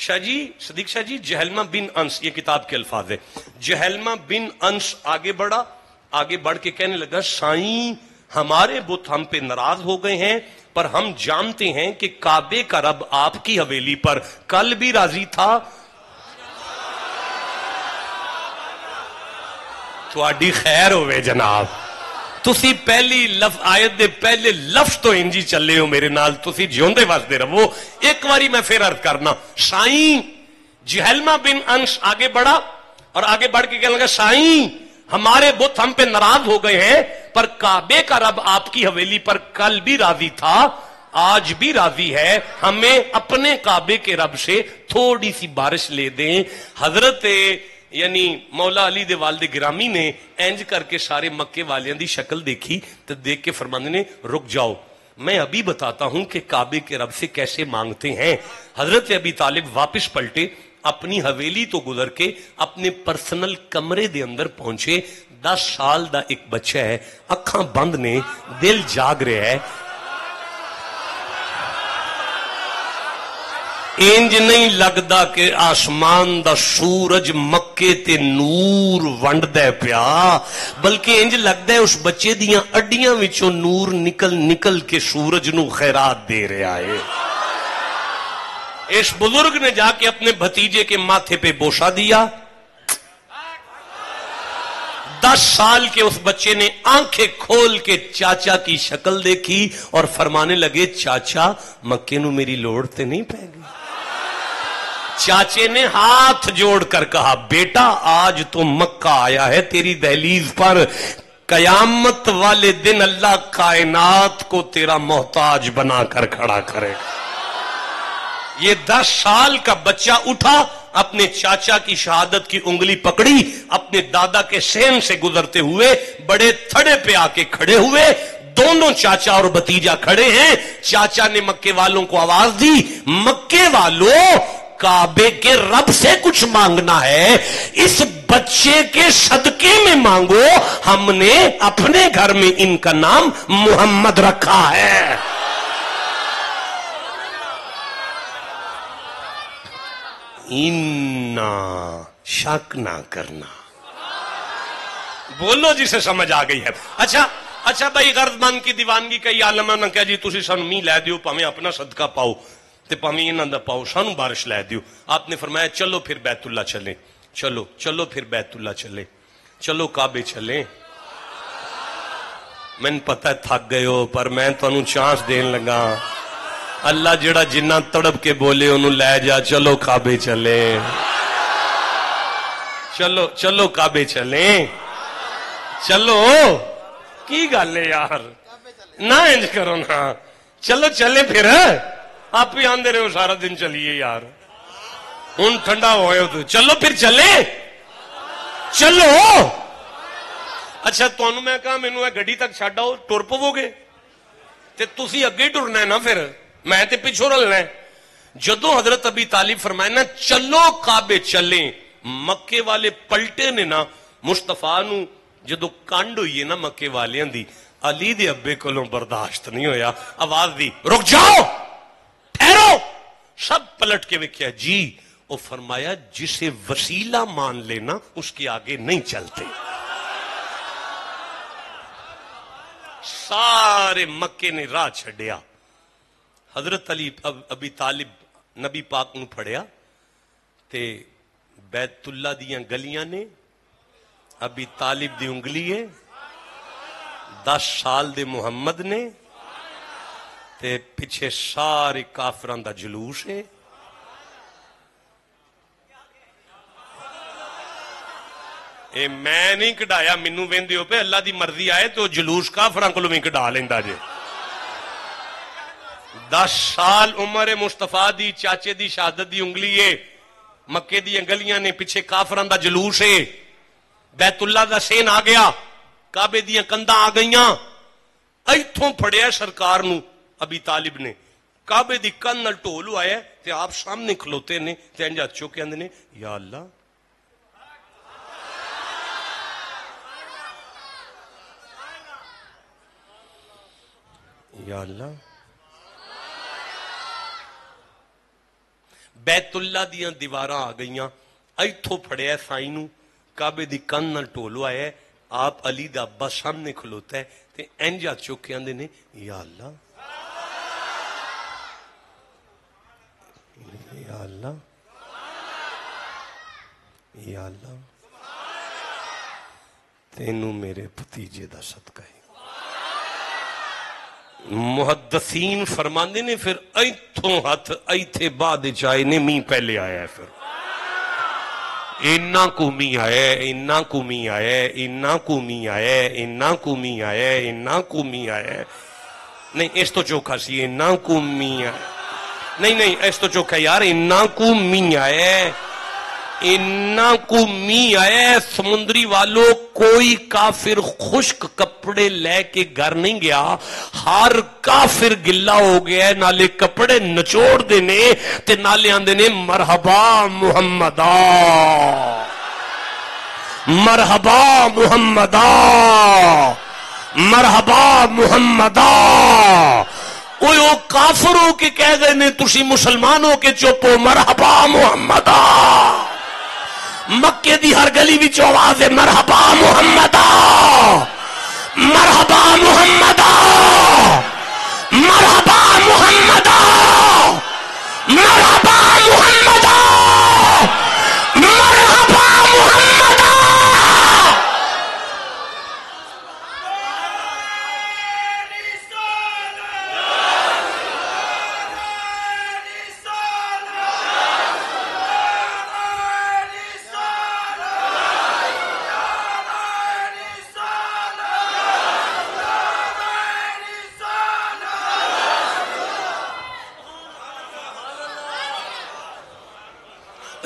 شاہ جی صدیق شاہ جی جہلمہ بن انس، یہ کتاب کے الفاظ ہے، جہلمہ بن انس آگے بڑھا، آگے بڑھ کے کہنے لگا سائیں ہمارے بت ہم پہ ناراض ہو گئے ہیں، پر ہم جانتے ہیں کہ کعبے کا رب آپ کی حویلی پر کل بھی راضی تھا۔ تھوڑی خیر ہوئے جناب، تسی پہلی آیت دے پہلے لفظ تو انجی چلے ہو میرے نال، تسی جیوندے واسدے رہو۔ ایک واری میں پھر عرض کرنا، سائیں جہلمہ بن انس آگے بڑھا اور آگے بڑھ کے کہنے لگا سائیں ہمارے بت ہم پہ ناراض ہو گئے ہیں، پر کعبے کا رب آپ کی حویلی پر کل بھی راضی تھا۔ آج بھی راضی ہے ہمیں اپنے کعبے کے رب سے تھوڑی سی بارش لے دیں. حضرت یعنی مولا علی دے والد گرامی نے انج کر کے سارے مکے والیاں دی شکل دیکھی تو دیکھ کے فرماندے نے رک جاؤ میں ابھی بتاتا ہوں کہ کعبے کے رب سے کیسے مانگتے ہیں. حضرت ابی طالب واپس پلٹے, اپنی حویلی تو گزر کے اپنے پرسنل کمرے دے اندر پہنچے. 10 سال دا ایک بچہ ہے, اکھاں بند نے, دل جاگ رہا ہے. انج نہیں لگدا کہ آسمان دا سورج مکے تے نور ونڈدا پیا, بلکہ انج لگدا ہے اس بچے دیاں اڈیاں وچوں نور نکل نکل کے سورج نو خیرات دے رہا ہے. اس بزرگ نے جا کے اپنے بھتیجے کے ماتھے پہ بوسہ دیا. 10 سال کے اس بچے نے آنکھیں کھول کے چاچا کی شکل دیکھی اور فرمانے لگے چاچا مکے نو میری لوڑ تے نہیں پے گی. چاچے نے ہاتھ جوڑ کر کہا بیٹا آج تو مکہ آیا ہے تیری دہلیز پر, قیامت والے دن اللہ کائنات کو تیرا محتاج بنا کر کھڑا کرے گا. یہ 10 سال کا بچہ اٹھا, اپنے چاچا کی شہادت کی انگلی پکڑی, اپنے دادا کے سین سے گزرتے ہوئے بڑے تھڑے پہ آ کے کھڑے ہوئے. دونوں چاچا اور بھتیجا کھڑے ہیں. چاچا نے مکے والوں کو آواز دی مکے والوں کعبے کے رب سے کچھ مانگنا ہے, اس بچے کے صدقے میں مانگو, ہم نے اپنے گھر میں ان کا نام محمد رکھا ہے. انا شک نہ کرنا. بولو جسے سمجھ آ گئی ہے. اچھا بھائی غرض مند کی دیوانگی کئی عالمہ نہ کہا جی تسی سانو می لے دیو پاویں اپنا صدقہ پاؤ تے پاویں انہاں دا پاؤ سانو بارش لے دیو. آپ نے فرمایا چلو پھر بیت اللہ چلیں, چلو پھر بیت اللہ چلیں, چلو کعبے چلیں. میں پتہ ہے تھک گئے ہو پر میں تانوں چانس دین لگا. اللہ جڑا جنہ تڑپ کے بولے انہوں لے جا. چلو کعبے چلیں, چلو کعبے چلیں, چلو. کی گل ہے یار, نہ انج کرو نا, چلو چلے پھر. آپ ہی آندے رہے ہو سارا دن چلیے یار, ہن ٹھنڈا ہوئے ہو تو چلو پھر چلے, چلو. اچھا تانوں میں کہا مینوں اے گڈی تک چھڈ آؤ, ٹر پو گے تے تسی اگے ہی ٹرنا ہے نا, پھر میں تے پیچھے رلنا ہے. جدو حضرت ابی طالب فرمائے نا چلو کعبے چلیں, مکے والے پلٹے نے نا مصطفیٰ نو جدو کانڈ ہوئی ہے نا مکے والیاں دی, علی دے ابے کولوں برداشت نہیں ہویا, آواز دی رک جاؤ ٹھہرو. سب پلٹ کے ویکھیا جی, وہ فرمایا جسے وسیلہ مان لینا اس کے آگے نہیں چلتے. سارے مکے نے راہ چھڈیا. حضرت علی ابی طالب نبی پاک نو پھڑیا تے بیت اللہ دیاں گلیاں نے ابی طالب دی انگلی ہے, 10 سال دے محمد نے تے پیچھے سارے کافران دا جلوس ہے. اے میں نہیں کڈایا, مینوں ویندے ہو پہ اللہ دی مرضی آئے تو جلوس کافران کولوں وی کڈا لیندا جے. 10 سال عمر مصطفیٰ دی چاچے دی شہادت دی انگلی ہے, مکے دی گلیاں نے پیچھے کافران دا جلوس ہے. بیت اللہ دا سین آ گیا, کعبے دیاں کنداں آ گئیاں. ایتھوں پھڑیا سرکار نو ابی طالب نے, کعبے دی کند نال ٹول آیا تے آپ سامنے کھلوتے نے تے انج ہتھ چوک کے اندے نے یا اللہ یا اللہ. بیت اللہ دیاں دیواراں آ گئیاں, ایتھوں پھڑیا سائیں نو, کعبے دی کند نال ٹولو آیا ہے, آپ علی دا ابا سامنے کھلوتا ہے تے انج ہتھ چوک کے اندے نے یا اللہ یا اللہ یا اللہ, تینوں میرے بھتیجے دا صدقہ ہے. محدثین فرماندے نے پھر ایتھوں ہاتھ ایتھے بعد چائے نے می پہلے آیا ہے. پھر اینا کو می آیا, اینا کو می آیا, اینا کو می آیا, اینا کو می آیا, اینا کو می آیا. نہیں اس تو چوکھا سی انہاں کو میاں نہیں اس تو چوکھا یار انہاں کو میاں ہے انہاں کو میاں ہے سمندری والوں کوئی کافر خشک کپڑے لے کے گھر نہیں گیا ہر کافر گلا ہو گیا نالے کپڑے نچوڑ دینے تے نالے آندے نے مرحبا محمدہ مرحبا محمدہ مرحبا محمدہ وہ کافروں کے کہہ گئے نے تسی مسلمانوں کے چپو مرحبا محمدہ مکے دی ہر گلی وچ آواز ہے مرحبا محمدہ مرحبا محمدہ مرحبا محمدہ مرحبا محمدہ مرحبا محمدہ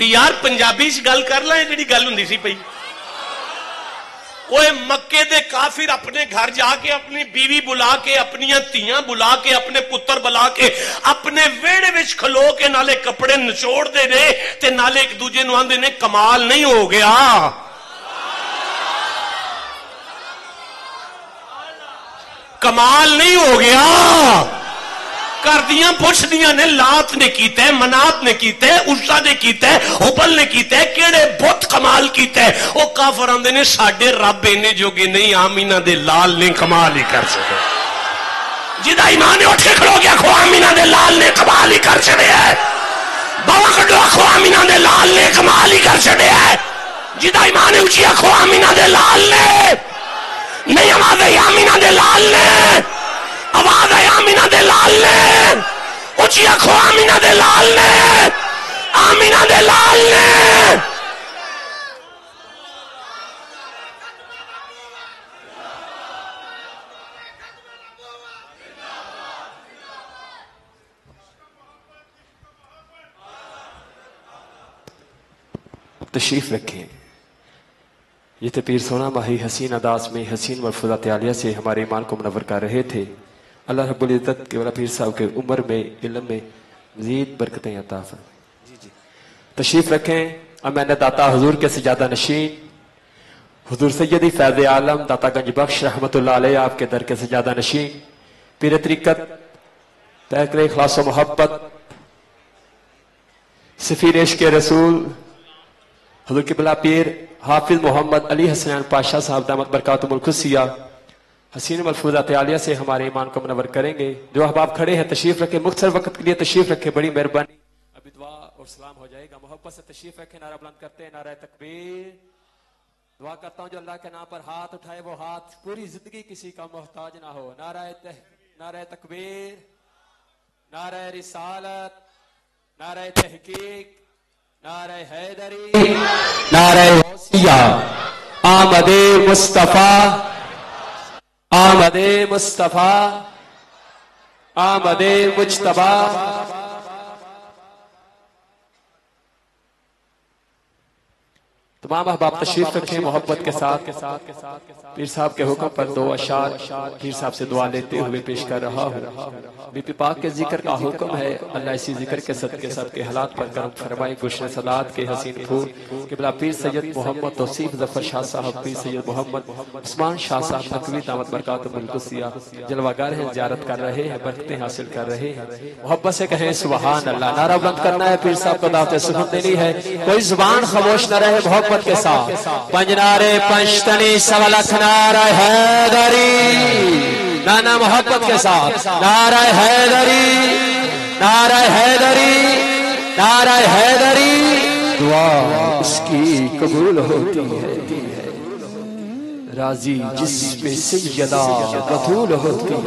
یار پنجابی سے گل کر لیں جڑی گل ہوندی سی پئی اوے مکے دے کافر اپنے گھر جا کے اپنی بیوی بلا کے اپنی تیاں بلا کے اپنے پتر بلا کے اپنے ویڑے وچ کھلو کے نالے کپڑے نچوڑ دے نے تے نالے ایک دوجے نوں آندے نے کمال نہیں ہو گیا کمال نہیں ہو گیا کردیاں پوچھ دیاں نے لات نے کیتا ہے منات نے کیتا ہے عزا نے کیتا ہے حبل نے کیتا ہے کیڑے بت کمال کیتا ہے وہ کافر آندے نے ساڈے رب اینے جوگے نہیں آمینہ دے لال نے کمال ہی کر سکے جدا ایمان اٹھ کے کھڑو گیا کھو آمینہ دے لال نے کمال ہی کر چڑے ہے بابا کھڑو کھو آمینہ دے لال نے کمال ہی کر چڑے ہے جدا ایمان اٹھیا کھو آمینہ دے لال نے نہیں آواز ہے آمینہ دے لال نے آواز ہے آمینہ دے لال نے اچھی اکھو آمینہ دے لال نے آمینہ دے لال نے تشریف رکھیں یہ تو پیر سونا ماہی حسین انداز میں حسین ملفوظات عالیہ سے ہمارے ایمان کو منور کر رہے تھے اللہ رب العزت کے والا پیر صاحب کے عمر میں علم میں مزید برکتیں عطا فرمائیں تشریف رکھیں امین داتا حضور کے سجادہ نشین حضور سیدی فیض عالم داتا گنج بخش رحمت اللہ علیہ آپ کے در کے سجادہ نشین پیر طریقت پیکر اخلاص و محبت سفیر عشق رسول حضور کی بلا پیر حافظ محمد علی حسین پاشا صاحب دامت برکاتہم القدسیہ حسین ملفوظات عالیہ سے ہمارے ایمان کو منور کریں گے جو احباب کھڑے ہیں تشریف رکھیں مختصر وقت کے لیے تشریف رکھیں بڑی مہربانی ابھی دعا اور سلام ہو جائے گا محبت سے تشریف رکھیں نعرہ بلند کرتے ہیں نعرہ تکبیر دعا کرتا ہوں جو اللہ کے نام پر ہاتھ اٹھائے وہ ہاتھ پوری زندگی کسی کا محتاج نہ ہو نعرہ تکبیر نعرہ رسالت نعرہ تحقیق نعرہ حیدری نعرہ غوثیہ آمد مصطفیٰ آمد مصطفیٰ آمد مجتبیٰ تمام احباب تشریف رکھیں محبت کے ساتھ پیر صاحب کے حکم پر دو اشعار پیر صاحب سے دعا لیتے ہوئے پیش کر رہا ہوں بی پی پاک کے ذکر کا حکم ہے اللہ اسی ذکر کے صدقے سب کے حالات پر کرم فرمائے گلشن صدات کے حسین پھول قبلہ پیر سید محمد توصیف ظفر شاہ صاحب پیر سید محمد عثمان شاہ صاحب نقوی دامت برکاتہم القدسیہ جلوہ گر ہیں زیارت کر رہے ہیں برکتیں حاصل کر رہے ہیں محبت سے کہیں سبحان اللہ نعرہ بلند کرنا ہے پیر صاحب کو دعوت سخن دینی ہے کوئی زبان خاموش نہ رہے محبت کے ساتھ پنج نعرے پنجتنی سوا لکھ نعرہ حیدری نانا محبت کے ساتھ نعرہ حیدری نعرہ حیدری نعرہ حیدری دعا اس کی قبول ہوتی ہے راضی جس پہ سیدہ بطول ہوتی ہے